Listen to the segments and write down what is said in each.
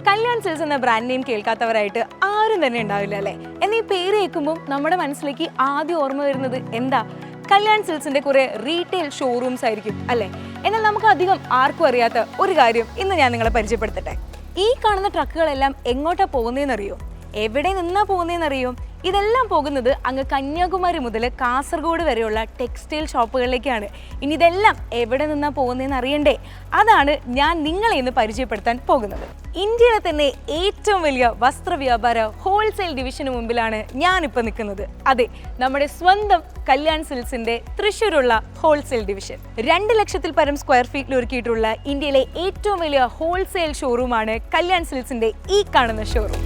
Kalyan silks എന്ന brand name കേൾക്കാത്തവരായിട്ട് ആരും തന്നെ ഉണ്ടാവില്ല അല്ലേ? എന്നാൽ ഈ പേര് കേൾക്കുമ്പോൾ നമ്മുടെ മനസ്സിലേക്ക് ആദ്യം ഓർമ്മ വരുന്നത് എന്താ? കല്യാൺ സിൽക്സിന്റെ കുറെ റീറ്റെയിൽ ഷോറൂംസ് ആയിരിക്കും അല്ലേ? എന്നാൽ നമുക്ക് അധികം ആർക്കും അറിയാത്ത ഒരു കാര്യം ഇന്ന് ഞാൻ നിങ്ങളെ പരിചയപ്പെടുത്തട്ടെ. ഈ കാണുന്ന ട്രക്കുകളെല്ലാം എങ്ങോട്ടാ പോകുന്നതെന്നറിയോ? എവിടെ നിന്നാ പോകുന്നതെന്നറിയോ? ഇതെല്ലാം പോകുന്നത് അങ്ങ് കന്യാകുമാരി മുതൽ കാസർഗോഡ് വരെയുള്ള ടെക്സ്റ്റൈൽ ഷോപ്പുകളിലേക്കാണ്. ഇനി ഇതെല്ലാം എവിടെ നിന്നാ പോകുന്നതെന്ന് അറിയണ്ടേ? അതാണ് ഞാൻ നിങ്ങളെ ഇന്ന് പരിചയപ്പെടുത്താൻ പോകുന്നത്. ഇന്ത്യയിലെ തന്നെ ഏറ്റവും വലിയ വസ്ത്രവ്യാപാര ഹോൾസെയിൽ ഡിവിഷന് മുമ്പിലാണ് ഞാനിപ്പോൾ നിൽക്കുന്നത്. അതെ, നമ്മുടെ സ്വന്തം കല്യാൺ സിൽക്സിന്റെ തൃശ്ശൂരുള്ള ഹോൾസെയിൽ ഡിവിഷൻ. 2 ലക്ഷത്തിൽ പരം സ്ക്വയർ ഫീറ്റിൽ ഒരുക്കിയിട്ടുള്ള ഇന്ത്യയിലെ ഏറ്റവും വലിയ ഹോൾസെയിൽ ഷോറൂമാണ് കല്യാൺ സിൽക്സിന്റെ ഈ കാണുന്ന ഷോറൂം.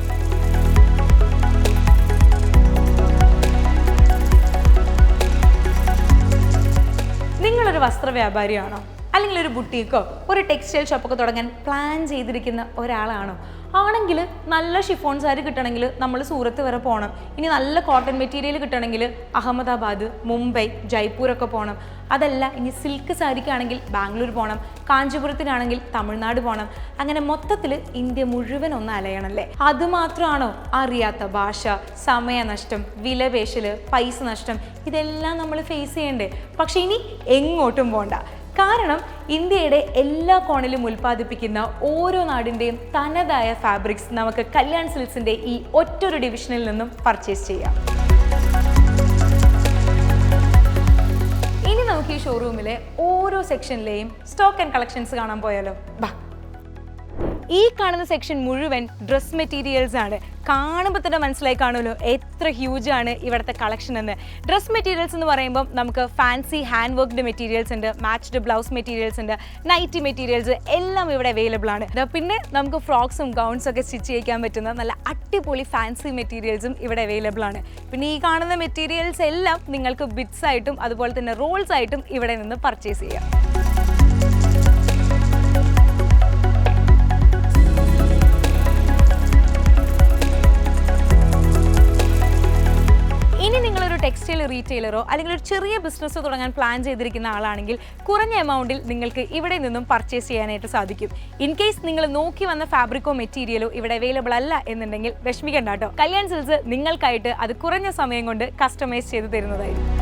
നിങ്ങളൊരു വസ്ത്ര വ്യാപാരിയാണോ? അല്ലെങ്കിൽ ഒരു ബുട്ടീക്കോ ഒരു ടെക്സ്റ്റൈൽ ഷോപ്പൊക്കെ തുടങ്ങാൻ പ്ലാൻ ചെയ്തിരിക്കുന്ന ഒരാളാണോ? ആണെങ്കിൽ നല്ല ഷിഫോൺ സാരി കിട്ടണമെങ്കിൽ നമ്മൾ സൂറത്ത് വരെ പോകണം. ഇനി നല്ല കോട്ടൺ മെറ്റീരിയൽ കിട്ടണമെങ്കിൽ അഹമ്മദാബാദ്, മുംബൈ, ജയ്പൂരൊക്കെ പോകണം. അതല്ല, ഇനി സിൽക്ക് സാരിക്കാണെങ്കിൽ ബാംഗ്ലൂർ പോകണം, കാഞ്ചീപുരത്തിനാണെങ്കിൽ തമിഴ്നാട് പോകണം. അങ്ങനെ മൊത്തത്തിൽ ഇന്ത്യ മുഴുവൻ ഒന്ന് അലയണല്ലേ? അതുമാത്രമാണോ അറിയാത്ത ഭാഷ, സമയനഷ്ടം, വിലപേശൽ, പൈസ നഷ്ടം, ഇതെല്ലാം നമ്മൾ ഫേസ് ചെയ്യണ്ടേ? പക്ഷെ ഇനി എങ്ങോട്ടും പോകണ്ട. കാരണം ഇന്ത്യയുടെ എല്ലാ കോണിലും ഉൽപ്പാദിപ്പിക്കുന്ന ഓരോ നാടിൻ്റെയും തനതായ ഫാബ്രിക്സ് നമുക്ക് കല്യാൺ സിൽക്സിൻ്റെ ഈ ഒറ്റൊരു ഡിവിഷനിൽ നിന്നും പർച്ചേസ് ചെയ്യാം. ഇനി നമുക്ക് ഈ ഷോറൂമിലെ ഓരോ സെക്ഷനിലെയും സ്റ്റോക്ക് ആൻഡ് കളക്ഷൻസ് കാണാൻ പോയാലോ? ബാ. ഈ കാണുന്ന സെക്ഷൻ മുഴുവൻ ഡ്രസ് മെറ്റീരിയൽസ് ആണ്. കാണുമ്പോൾ തന്നെ മനസ്സിലായി കാണുമല്ലോ എത്ര ഹ്യൂജ് ആണ് ഇവിടുത്തെ കളക്ഷൻ എന്ന്. ഡ്രസ് മെറ്റീരിയൽസ് എന്ന് പറയുമ്പോൾ നമുക്ക് ഫാൻസി ഹാൻഡ് വർക്ക്ഡ് മെറ്റീരിയൽസ് ഉണ്ട്, മാച്ച്ഡ് ബ്ലൗസ് മെറ്റീരിയൽസ് ഉണ്ട്, നൈറ്റി മെറ്റീരിയൽസ് എല്ലാം ഇവിടെ അവൈലബിൾ ആണ്. പിന്നെ നമുക്ക് ഫ്രോക്സും ഗൗൺസും ഒക്കെ സ്റ്റിച്ച് ചെയ്യിക്കാൻ പറ്റുന്ന നല്ല അടിപൊളി ഫാൻസി മെറ്റീരിയൽസും ഇവിടെ അവൈലബിൾ ആണ്. പിന്നെ ഈ കാണുന്ന മെറ്റീരിയൽസ് എല്ലാം നിങ്ങൾക്ക് ബിറ്റ്സ് ആയിട്ടും അതുപോലെ തന്നെ റോൾസ് ആയിട്ടും ഇവിടെ നിന്ന് പർച്ചേസ് ചെയ്യാം. ടെക്സ്റ്റൈൽ റീറ്റെയിലറോ അല്ലെങ്കിൽ ഒരു ചെറിയ ബിസിനസ് തുടങ്ങാൻ പ്ലാൻ ചെയ്തിരിക്കുന്ന ആളാണെങ്കിൽ കുറഞ്ഞ എമൗണ്ടിൽ നിങ്ങൾക്ക് ഇവിടെ നിന്നും പർച്ചേസ് ചെയ്യാനായിട്ട് സാധിക്കും. ഇൻ കേസ് നിങ്ങൾ നോക്കി വന്ന ഫാബ്രിക്കോ മെറ്റീരിയലോ ഇവിടെ അവൈലബിൾ അല്ല എന്നുണ്ടെങ്കിൽ വിഷമിക്കണ്ട കേട്ടോ. കല്യാൺ സിൽക്സ് നിങ്ങൾക്കായിട്ട് അത് കുറഞ്ഞ സമയം കൊണ്ട് കസ്റ്റമൈസ് ചെയ്ത് തരുന്നതായിരിക്കും.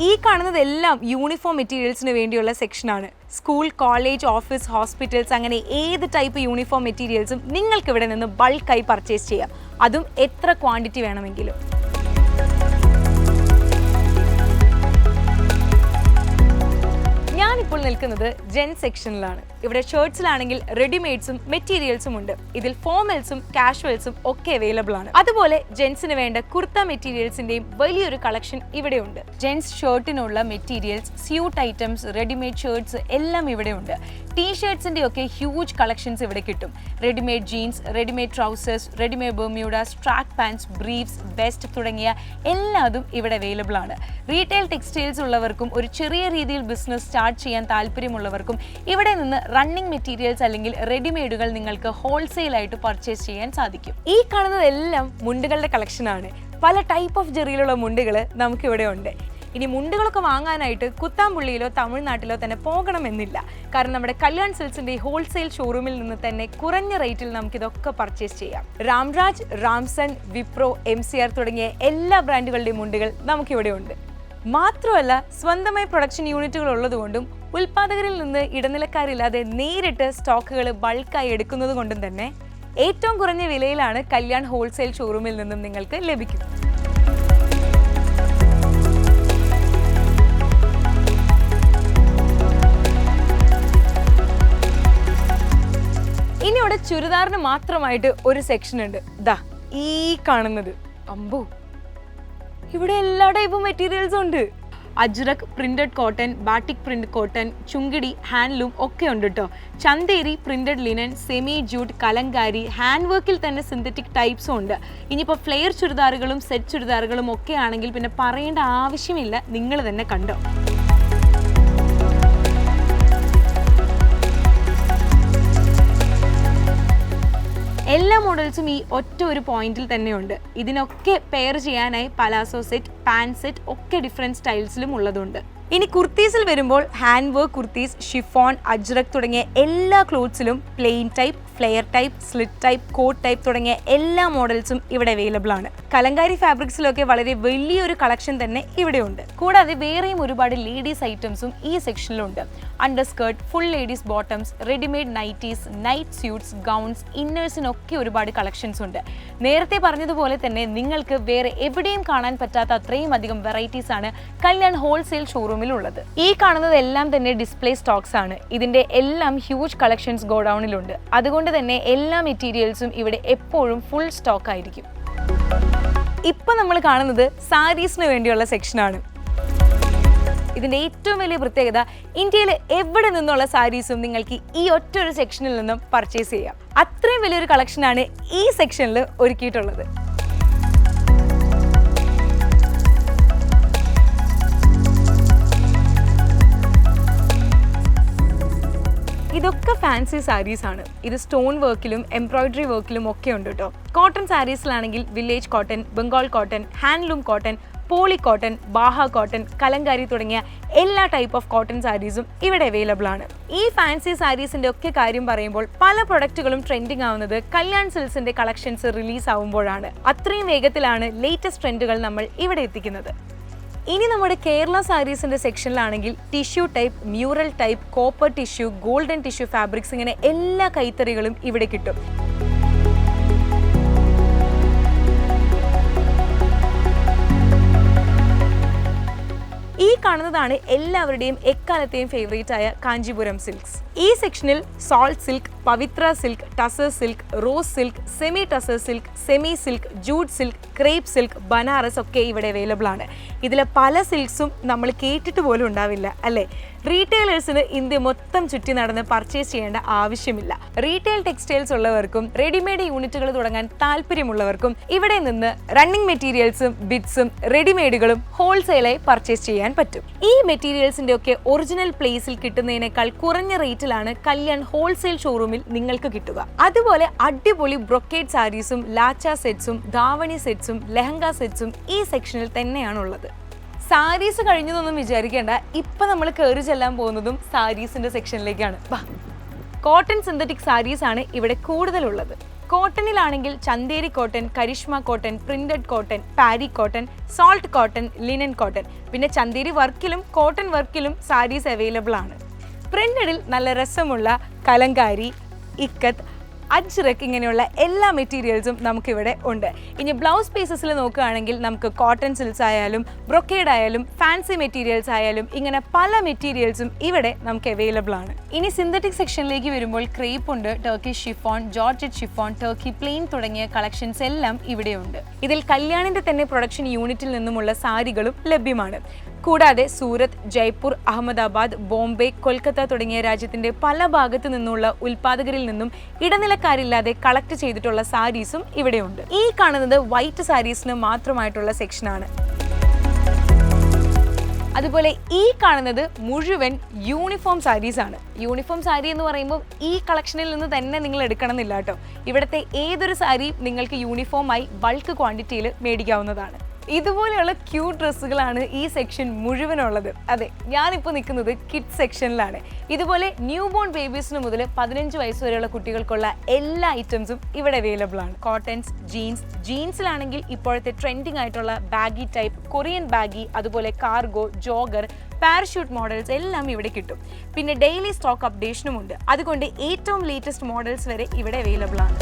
ഈ കാണുന്നതെല്ലാം യൂണിഫോം മെറ്റീരിയൽസിന് വേണ്ടിയുള്ള സെക്ഷനാണ്. സ്കൂൾ, കോളേജ്, ഓഫീസ്, ഹോസ്പിറ്റൽസ് അങ്ങനെ ഏത് ടൈപ്പ് യൂണിഫോം മെറ്റീരിയൽസും നിങ്ങൾക്ക് ഇവിടെ നിന്ന് ബൾക്കായി പർച്ചേസ് ചെയ്യാം. അതും എത്ര ക്വാണ്ടിറ്റി വേണമെങ്കിലും. ഞാനിപ്പോൾ നിൽക്കുന്നത് ജെൻ സെക്ഷനിലാണ്. ഇവിടെ ഷർട്ട്സിലാണെങ്കിൽ റെഡിമെയ്ഡ്സും മെറ്റീരിയൽസും ഉണ്ട്. ഇതിൽ ഫോർമൽസും കാഷ്വൽസും ഒക്കെ അവൈലബിൾ ആണ്. അതുപോലെ ജെൻസിന് വേണ്ട കുർത്ത മെറ്റീരിയൽസിന്റെയും വലിയൊരു കളക്ഷൻ ഇവിടെ ഉണ്ട്. ജെൻസ് ഷർട്ടിനുള്ള materials, suit items, readymade shirts എല്ലാം ഇവിടെ ഉണ്ട്. ടീഷർട്ട്സിന്റെ ഒക്കെ ഹ്യൂജ് കളക്ഷൻസ് ഇവിടെ കിട്ടും. Readymade jeans, readymade trousers, readymade Bermudas, track pants, briefs, vest തുടങ്ങിയ എല്ലാതും ഇവിടെ അവൈലബിൾ ആണ്. റീറ്റെയിൽ ടെക്സ്റ്റൈൽസ് ഉള്ളവർക്കും ഒരു ചെറിയ രീതിയിൽ ബിസിനസ് സ്റ്റാർട്ട് ചെയ്യാൻ താല്പര്യമുള്ളവർക്കും ഇവിടെ നിന്ന് റണ്ണിങ് മെറ്റീരിയൽസ് അല്ലെങ്കിൽ റെഡിമെയ്ഡുകൾ നിങ്ങൾക്ക് ഹോൾസെയിൽ ആയിട്ട് പർച്ചേസ് ചെയ്യാൻ സാധിക്കും. ഈ കാണുന്നതെല്ലാം മുണ്ടുകളുടെ കളക്ഷനാണ്. പല ടൈപ്പ് ഓഫ് ജെറിയിലുള്ള മുണ്ടുകൾ നമുക്കിവിടെ ഉണ്ട്. ഇനി മുണ്ടുകളൊക്കെ വാങ്ങാനായിട്ട് കുത്താമ്പുള്ളിയിലോ തമിഴ്നാട്ടിലോ തന്നെ പോകണമെന്നില്ല. കാരണം നമ്മുടെ കല്യാൺ സിൽക്സിന്റെ ഹോൾസെയിൽ ഷോറൂമിൽ നിന്ന് തന്നെ കുറഞ്ഞ റേറ്റിൽ നമുക്കിതൊക്കെ പർച്ചേസ് ചെയ്യാം. രാംരാജ്, റാംസൺ, വിപ്രോ, MCR തുടങ്ങിയ എല്ലാ ബ്രാൻഡുകളുടെയും മുണ്ടുകൾ നമുക്കിവിടെ ഉണ്ട്. മാത്രമല്ല, സ്വന്തമായി പ്രൊഡക്ഷൻ യൂണിറ്റുകൾ ഉള്ളതുകൊണ്ടും ഉൽപ്പാദകരിൽ നിന്ന് ഇടനിലക്കാരില്ലാതെ നേരിട്ട് സ്റ്റോക്കുകൾ ബൾക്കായി എടുക്കുന്നത് കൊണ്ടും തന്നെ ഏറ്റവും കുറഞ്ഞ വിലയിലാണ് കല്യാൺ ഹോൾസെയിൽ ഷോറൂമിൽ നിന്നും നിങ്ങൾക്ക് ലഭിക്കും. ഇനി ഇവിടെ ചുരിദാറിന് മാത്രമായിട്ട് ഒരു സെക്ഷൻ ഉണ്ട്. ദാ ഈ കാണുന്നത്. അമ്പോ, ഇവിടെ എല്ലാ ടൈപ്പ് മെറ്റീരിയൽസും ഉണ്ട്. Ajrak printed cotton, batik print cotton, chungidi, handloom ഒക്കെ ഉണ്ട് കേട്ടോ. Chanderi, printed linen, semi jute, Kalamkari, hand വർക്കിൽ തന്നെ സിന്തറ്റിക് ടൈപ്സും ഉണ്ട്. ഇനിയിപ്പോൾ ഫ്ലെയർ ചുരിദാറുകളും സെറ്റ് ചുരിദാറുകളും ഒക്കെ ആണെങ്കിൽ പിന്നെ പറയേണ്ട ആവശ്യമില്ല, നിങ്ങൾ തന്നെ കണ്ടോ. എല്ലാ മോഡൽസും ഈ ഒറ്റ ഒരു പോയിന്റിൽ തന്നെയുണ്ട്. ഇതിനൊക്കെ പെയർ ചെയ്യാനായി പലാസോ സെറ്റ്, പാൻറ് സെറ്റ് ഒക്കെ ഡിഫറെൻറ്റ് സ്റ്റൈൽസിലും ഉള്ളതുണ്ട്. ഇനി കുർത്തീസിൽ വരുമ്പോൾ hand work kurtis, chiffon, Ajrak തുടങ്ങിയ എല്ലാ ക്ലോത്ത്സിലും plain type, flare type, slit type, coat type തുടങ്ങിയ എല്ലാ മോഡൽസും ഇവിടെ അവൈലബിൾ ആണ്. കലങ്കാരി ഫാബ്രിക്സിലൊക്കെ വളരെ വലിയൊരു കളക്ഷൻ തന്നെ ഇവിടെ ഉണ്ട്. കൂടാതെ വേറെയും ഒരുപാട് ലേഡീസ് ഐറ്റംസും ഈ സെക്ഷനിലുണ്ട്. Under skirt, full ladies bottoms, readymade nighties, night suits, gowns, ഇന്നേഴ്സിനൊക്കെ ഒരുപാട് കളക്ഷൻസ് ഉണ്ട്. നേരത്തെ പറഞ്ഞതുപോലെ തന്നെ നിങ്ങൾക്ക് വേറെ എവിടെയും കാണാൻ പറ്റാത്ത അത്രയും അധികം വെറൈറ്റീസ് ആണ് കല്യാൺ ഹോൾസെയിൽ ഷോറൂമിൽ ഉള്ളത്. ഈ കാണുന്നതെല്ലാം തന്നെ ഡിസ്പ്ലേ സ്റ്റോക്സ് ആണ്. ഇതിന്റെ എല്ലാം ഹ്യൂജ് കളക്ഷൻസ് ഗോഡൌണിലുണ്ട്. അതുകൊണ്ട് തന്നെ എല്ലാ മെറ്റീരിയൽസും ഇവിടെ എപ്പോഴും ഫുൾ സ്റ്റോക്ക് ആയിരിക്കും. ഇപ്പൊ നമ്മൾ കാണുന്നത് സാരീസിന് വേണ്ടിയുള്ള സെക്ഷനാണ്. ഇതിന്റെ ഏറ്റവും വലിയ പ്രത്യേകത ഇന്ത്യയിൽ എവിടെ നിന്നുള്ള സാരീസും നിങ്ങൾക്ക് ഈ ഒറ്റൊരു സെക്ഷനിൽ നിന്നും പർച്ചേസ് ചെയ്യാം. അത്രയും വലിയൊരു കളക്ഷനാണ് ഈ സെക്ഷനിൽ ഒരുക്കിയിട്ടുള്ളത്. ഇതൊക്കെ ഫാൻസി സാരീസ് ആണ്. ഇത് സ്റ്റോൺ വർക്കിലും എംബ്രോയിഡറി വർക്കിലും ഒക്കെ ഉണ്ട് കേട്ടോ. കോട്ടൺ സാരീസിലാണെങ്കിൽ village cotton, Bengal cotton, handloom cotton, poly cotton, ബാഹ കോട്ടൺ, കലങ്കാരി തുടങ്ങിയ എല്ലാ ടൈപ്പ് ഓഫ് കോട്ടൺ സാരീസും ഇവിടെ അവൈലബിൾ ആണ്. ഈ ഫാൻസി സാരീസിന്റെ ഒക്കെ കാര്യം പറയുമ്പോൾ പല പ്രൊഡക്റ്റുകളും ട്രെൻഡിങ് ആവുന്നത് കല്യാൺ സിൽക്സിന്റെ കളക്ഷൻസ് റിലീസ് ആവുമ്പോഴാണ്. അത്രയും വേഗത്തിലാണ് ലേറ്റസ്റ്റ് ട്രെൻഡുകൾ നമ്മൾ ഇവിടെ എത്തിക്കുന്നത്. ഇനി നമ്മുടെ കേരള സാരീസിന്റെ സെക്ഷനിലാണെങ്കിൽ tissue type, mural type, copper tissue, golden tissue fabrics, ഇങ്ങനെ എല്ലാ കൈത്തറികളും ഇവിടെ കിട്ടും. ഈ കാണുന്നതാണ് എല്ലാവരുടെയും എക്കാലത്തെയും ഫേവറേറ്റ് ആയ കാഞ്ചീപുരം സിൽക്സ്. ഈ സെക്ഷനിൽ soft silk, Pavithra silk, tussar silk, rose silk, semi tussar silk, semi silk, jute silk, crepe silk, Banaras ഒക്കെ ഇവിടെ അവൈലബിൾ ആണ്. ഇതിലെ പല സിൽക്സും നമ്മൾ കേട്ടിട്ട് പോലും ഉണ്ടാവില്ല അല്ലേ? റീറ്റെയിലേഴ്സിന് ഇന്ത്യ മൊത്തം ചുറ്റി നടന്ന് പർച്ചേസ് ചെയ്യേണ്ട ആവശ്യമില്ല. റീറ്റെയിൽ ടെക്സ്റ്റൈൽസ് ഉള്ളവർക്കും റെഡിമെയ്ഡ് യൂണിറ്റുകൾ തുടങ്ങാൻ താല്പര്യമുള്ളവർക്കും ഇവിടെ നിന്ന് റണ്ണിങ് മെറ്റീരിയൽസും ബിറ്റ്സും റെഡിമെയ്ഡുകളും ഹോൾസെയിലായി പർച്ചേസ് ചെയ്യാൻ പറ്റും. ഈ മെറ്റീരിയൽസിന്റെ ഒക്കെ ഒറിജിനൽ പ്ലേസിൽ കിട്ടുന്നതിനേക്കാൾ കുറഞ്ഞ റേറ്റിലാണ് കല്യാൺ ഹോൾസെയിൽ ഷോറൂമിൽ നിങ്ങൾക്ക് കിട്ടുക. അതുപോലെ അടിപൊളി ബ്രൊക്കേഡ് സാരീസും ലാച്ച സെറ്റ്സും ധാവണി സെറ്റ്സും ലെഹങ്ക സെറ്റ്സും ഈ സെക്ഷനിൽ തന്നെയാണുള്ളത്. സാരീസ് കഴിഞ്ഞതൊന്നും വിചാരിക്കേണ്ട, ഇപ്പൊ നമ്മൾ കയറി ചെല്ലാൻ പോകുന്നതും സാരീസിന്റെ സെക്ഷനിലേക്കാണ്. കോട്ടൺ സിന്തറ്റിക് സാരീസ് ആണ് ഇവിടെ കൂടുതലുള്ളത്. കോട്ടണിലാണെങ്കിൽ Chanderi cotton, Karishma cotton, printed cotton, Pari cotton, soft cotton, linen cotton, പിന്നെ ചന്തേരി വർക്കിലും കോട്ടൺ വർക്കിലും സാരീസ് അവൈലബിൾ ആണ്. പ്രിന്റഡിൽ നല്ല രസമുള്ള കലങ്കാരി, ഇക്കത്ത്, അജ്രക് ഇങ്ങനെയുള്ള എല്ലാ മെറ്റീരിയൽസും നമുക്കിവിടെ ഉണ്ട്. ഇനി ബ്ലൗസ് പീസസിൽ നോക്കുകയാണെങ്കിൽ നമുക്ക് കോട്ടൺ സിൽക്സ് ആയാലും ബ്രൊക്കേഡ് ആയാലും ഫാൻസി മെറ്റീരിയൽസ് ആയാലും ഇങ്ങനെ പല മെറ്റീരിയൽസും ഇവിടെ നമുക്ക് അവൈലബിൾ ആണ്. ഇനി സിന്തറ്റിക് സെക്ഷനിലേക്ക് വരുമ്പോൾ ക്രേപ്പ് ഉണ്ട്, Turkish chiffon, georgette chiffon, Turkey plain തുടങ്ങിയ കളക്ഷൻസ് എല്ലാം ഇവിടെയുണ്ട്. ഇതിൽ കല്യാണിന്റെ തന്നെ പ്രൊഡക്ഷൻ യൂണിറ്റിൽ നിന്നുമുള്ള സാരികളും ലഭ്യമാണ്. കൂടാതെ സൂറത്ത്, ജയ്പൂർ, അഹമ്മദാബാദ്, ബോംബെ, കൊൽക്കത്ത തുടങ്ങിയ രാജ്യത്തിന്റെ പല ഭാഗത്തു നിന്നുള്ള ഉൽപാദകരിൽ നിന്നും ഇടനിലക്കാരില്ലാതെ കളക്ട് ചെയ്തിട്ടുള്ള സാരീസും ഇവിടെയുണ്ട്. ഈ കാണുന്നത് വൈറ്റ് സാരീസിന് മാത്രമായിട്ടുള്ള സെക്ഷനാണ്. അതുപോലെ ഈ കാണുന്നത് മുഴുവൻ യൂണിഫോം സാരീസ് ആണ്. യൂണിഫോം സാരി എന്ന് പറയുമ്പോൾ ഈ കളക്ഷനിൽ നിന്ന് തന്നെ നിങ്ങൾ എടുക്കണം എന്നില്ല കേട്ടോ. ഇവിടുത്തെ ഏതൊരു സാരിയും നിങ്ങൾക്ക് യൂണിഫോമായി ബൾക്ക് ക്വാണ്ടിറ്റിയിൽ മേടിക്കാവുന്നതാണ്. ഇതുപോലെയുള്ള ക്യൂട്ട് ഡ്രസ്സുകളാണ് ഈ സെക്ഷൻ മുഴുവനുള്ളത്. അതെ, ഞാനിപ്പോൾ നിൽക്കുന്നത് കിഡ്സ് സെക്ഷനിലാണ്. ഇതുപോലെ ന്യൂ ബോൺ ബേബീസിന് മുതൽ 15 വയസ്സ് വരെയുള്ള കുട്ടികൾക്കുള്ള എല്ലാ ഐറ്റംസും ഇവിടെ അവൈലബിൾ ആണ്. കോട്ടൺസ്, ജീൻസിലാണെങ്കിൽ ഇപ്പോഴത്തെ ട്രെൻഡിങ് ആയിട്ടുള്ള ബാഗി ടൈപ്പ്, കൊറിയൻ ബാഗി, അതുപോലെ കാർഗോ, ജോഗർ, പാരഷൂട്ട് മോഡൽസ് എല്ലാം ഇവിടെ കിട്ടും. പിന്നെ ഡെയിലി സ്റ്റോക്ക് അപ്ഡേഷനും ഉണ്ട്. അതുകൊണ്ട് ഏറ്റവും ലേറ്റസ്റ്റ് മോഡൽസ് വരെ ഇവിടെ അവൈലബിൾ ആണ്.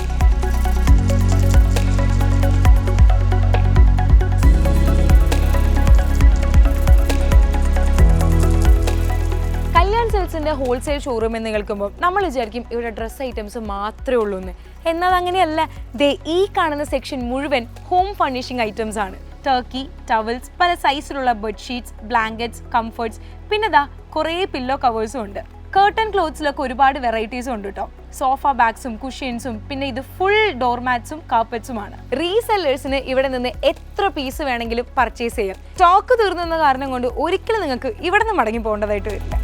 കല്യാൺ സിൽക്സിന്റെ ഹോൾസെയിൽ ഷോറൂം എന്ന് കേൾക്കുമ്പോൾ നമ്മൾ വിചാരിക്കും ഇവിടെ ഡ്രസ് ഐറ്റംസ് മാത്രമേ ഉള്ളൂ എന്ന്. എന്നാൽ അങ്ങനെയല്ല. ദേ ഈ കാണുന്ന സെക്ഷൻ മുഴുവൻ ഹോം ഫർണിഷിംഗ് ഐറ്റംസ് ആണ്. ടർക്കി, ടവൽസ്, പല സൈസിലുള്ള ബെഡ്ഷീറ്റ്സ്, ബ്ലാങ്കറ്റ്സ്, കംഫർട്ട്സ്, പിന്നെ ദാ കുറേ പില്ലോ കവേഴ്സും ഉണ്ട്. കേർട്ടൺ ക്ലോത്ത്സിലൊക്കെ ഒരുപാട് വെറൈറ്റീസും ഉണ്ട് കേട്ടോ. സോഫ ബാഗ്സും കുഷ്യൻസും പിന്നെ ഇത് ഫുൾ ഡോർമാറ്റ്സും കാർപ്പറ്റ്സുമാണ്. റീസെല്ലേഴ്സിന് ഇവിടെ നിന്ന് എത്ര പീസ് വേണമെങ്കിലും പർച്ചേസ് ചെയ്യാം. സ്റ്റോക്ക് തീർന്നെന്ന കാരണം കൊണ്ട് ഒരിക്കലും നിങ്ങൾക്ക് ഇവിടെ നിന്ന് മടങ്ങി പോകേണ്ടതായിട്ട് വരില്ല.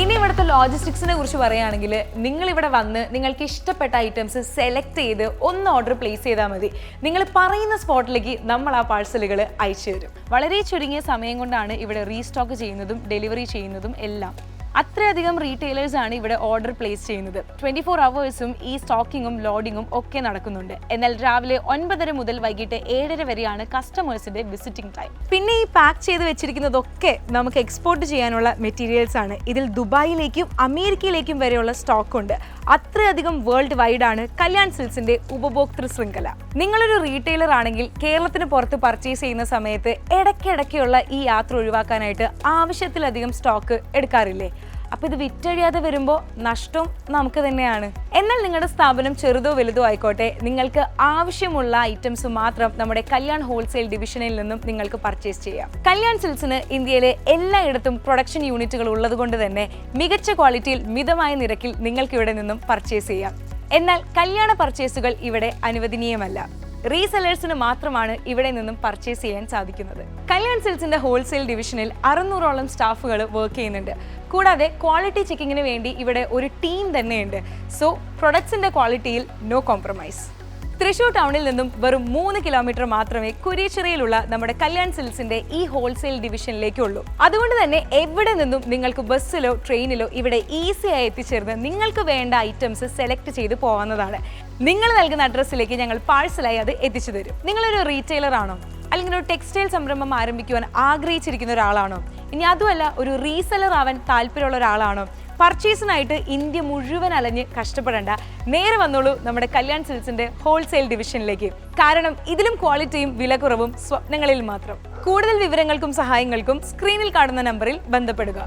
ഇനി ഇവിടുത്തെ ലോജിസ്റ്റിക്സിനെ കുറിച്ച് പറയുകയാണെങ്കിൽ നിങ്ങൾ ഇവിടെ വന്ന് നിങ്ങൾക്ക് ഇഷ്ടപ്പെട്ട ഐറ്റംസ് സെലക്ട് ചെയ്ത് ഒന്ന് ഓർഡർ പ്ലേസ് ചെയ്താൽ മതി. നിങ്ങൾ പറയുന്ന സ്പോട്ടിലേക്ക് നമ്മൾ ആ പാഴ്സലുകൾ അയച്ചു തരും. വളരെ ചുരുങ്ങിയ സമയം കൊണ്ടാണ് ഇവിടെ റീസ്റ്റോക്ക് ചെയ്യുന്നതും ഡെലിവറി ചെയ്യുന്നതും എല്ലാം. അത്രയധികം റീറ്റെയിലേഴ്സ് ആണ് ഇവിടെ ഓർഡർ പ്ലേസ് ചെയ്യുന്നത്. 24 hours ഈ സ്റ്റോക്കിങ്ങും ലോഡിങ്ങും ഒക്കെ നടക്കുന്നുണ്ട്. എന്നാൽ രാവിലെ 9:30 മുതൽ വൈകിട്ട് 7:30 വരെയാണ് കസ്റ്റമേഴ്സിന്റെ വിസിറ്റിംഗ് ടൈം. പിന്നെ ഈ പാക്ക് ചെയ്ത് വെച്ചിരിക്കുന്നതൊക്കെ നമുക്ക് എക്സ്പോർട്ട് ചെയ്യാനുള്ള മെറ്റീരിയൽസ് ആണ്. ഇതിൽ ദുബായിലേക്കും അമേരിക്കയിലേക്കും വരെയുള്ള സ്റ്റോക്ക് ഉണ്ട്. അത്രയധികം വേൾഡ് വൈഡ് ആണ് കല്യാൺ സിൽക്സിന്റെ ഉപഭോക്തൃ ശൃംഖല. നിങ്ങളൊരു റീറ്റെയിലർ ആണെങ്കിൽ കേരളത്തിന് പുറത്ത് പർച്ചേസ് ചെയ്യുന്ന സമയത്ത് ഇടയ്ക്കിടയ്ക്കുള്ള ഈ യാത്ര ഒഴിവാക്കാനായിട്ട് ആവശ്യത്തിലധികം സ്റ്റോക്ക് എടുക്കാറില്ലേ? അപ്പോൾ ഇത് വിറ്റഴിയാതെ വരുമ്പോൾ നഷ്ടം നമുക്ക് തന്നെയാണ്. എന്നാൽ നിങ്ങളുടെ സ്ഥാപനം ചെറുതോ വലുതോ ആയിക്കോട്ടെ, നിങ്ങൾക്ക് ആവശ്യമുള്ള ഐറ്റംസ് മാത്രം നമ്മുടെ കല്യാൺ ഹോൾസെയിൽ ഡിവിഷനിൽ നിന്നും നിങ്ങൾക്ക് പർച്ചേസ് ചെയ്യാം. കല്യാൺ സിൽക്സിന് ഇന്ത്യയിലെ എല്ലായിടത്തും പ്രൊഡക്ഷൻ യൂണിറ്റുകൾ ഉള്ളത് കൊണ്ട് തന്നെ മികച്ച ക്വാളിറ്റിയിൽ മിതമായ നിരക്കിൽ നിങ്ങൾക്ക് ഇവിടെ നിന്നും പർച്ചേസ് ചെയ്യാം. എന്നാൽ കല്യാണ പർച്ചേസുകൾ ഇവിടെ അനുവദനീയമല്ല. റീസെല്ലേഴ്സിന് മാത്രമാണ് ഇവിടെ നിന്നും പർച്ചേസ് ചെയ്യാൻ സാധിക്കുന്നത്. കല്യാൺ സിൽക്സിന്റെ ഹോൾസെയിൽ ഡിവിഷനിൽ 600ഓളം സ്റ്റാഫുകൾ വർക്ക് ചെയ്യുന്നുണ്ട്. കൂടാതെ ക്വാളിറ്റി ചെക്കിങ്ങിന് വേണ്ടി ഇവിടെ ഒരു ടീം തന്നെയുണ്ട്. സോ പ്രൊഡക്ട്സിന്റെ ക്വാളിറ്റിയിൽ നോ കോംപ്രമൈസ്. തൃശൂർ ടൗണിൽ നിന്നും വെറും 3 കിലോമീറ്റർ മാത്രമേ കുരിച്ചിറയിലുള്ള നമ്മുടെ കല്യാൺ സിൽക്സിന്റെ ഈ ഹോൾസെയിൽ ഡിവിഷനിലേക്കുള്ളൂ. അതുകൊണ്ട് തന്നെ എവിടെ നിന്നും നിങ്ങൾക്ക് ബസ്സിലോ ട്രെയിനിലോ ഇവിടെ ഈസിയായി എത്തിച്ചേർന്ന് നിങ്ങൾക്ക് വേണ്ട ഐറ്റംസ് സെലക്ട് ചെയ്ത് പോകാവുന്നതാണ്. നിങ്ങൾ നൽകുന്ന അഡ്രസ്സിലേക്ക് ഞങ്ങൾ പാഴ്സലായി അത് എത്തിച്ചു തരും. നിങ്ങളൊരു റീറ്റെയിലർ ആണോ, അല്ലെങ്കിൽ ഒരു ടെക്സ്റ്റൈൽ സംരംഭം ആരംഭിക്കുവാൻ ആഗ്രഹിച്ചിരിക്കുന്ന ഒരാളാണോ, ഇനി അതുമല്ല ഒരു റീസെലർ ആവാൻ താല്പര്യമുള്ള ഒരാളാണോ, പർച്ചേസിനായിട്ട് ഇന്ത്യ മുഴുവൻ അലഞ്ഞ് കഷ്ടപ്പെടേണ്ട, നേരെ വന്നോളൂ നമ്മുടെ കല്യാൺ സിൽക്സിന്റെ ഹോൾസെയിൽ ഡിവിഷനിലേക്ക്. കാരണം ഇതിലും ക്വാളിറ്റിയും വിലക്കുറവും സ്വപ്നങ്ങളിൽ മാത്രം. കൂടുതൽ വിവരങ്ങൾക്കും സഹായങ്ങൾക്കും സ്ക്രീനിൽ കാണുന്ന നമ്പറിൽ ബന്ധപ്പെടുക.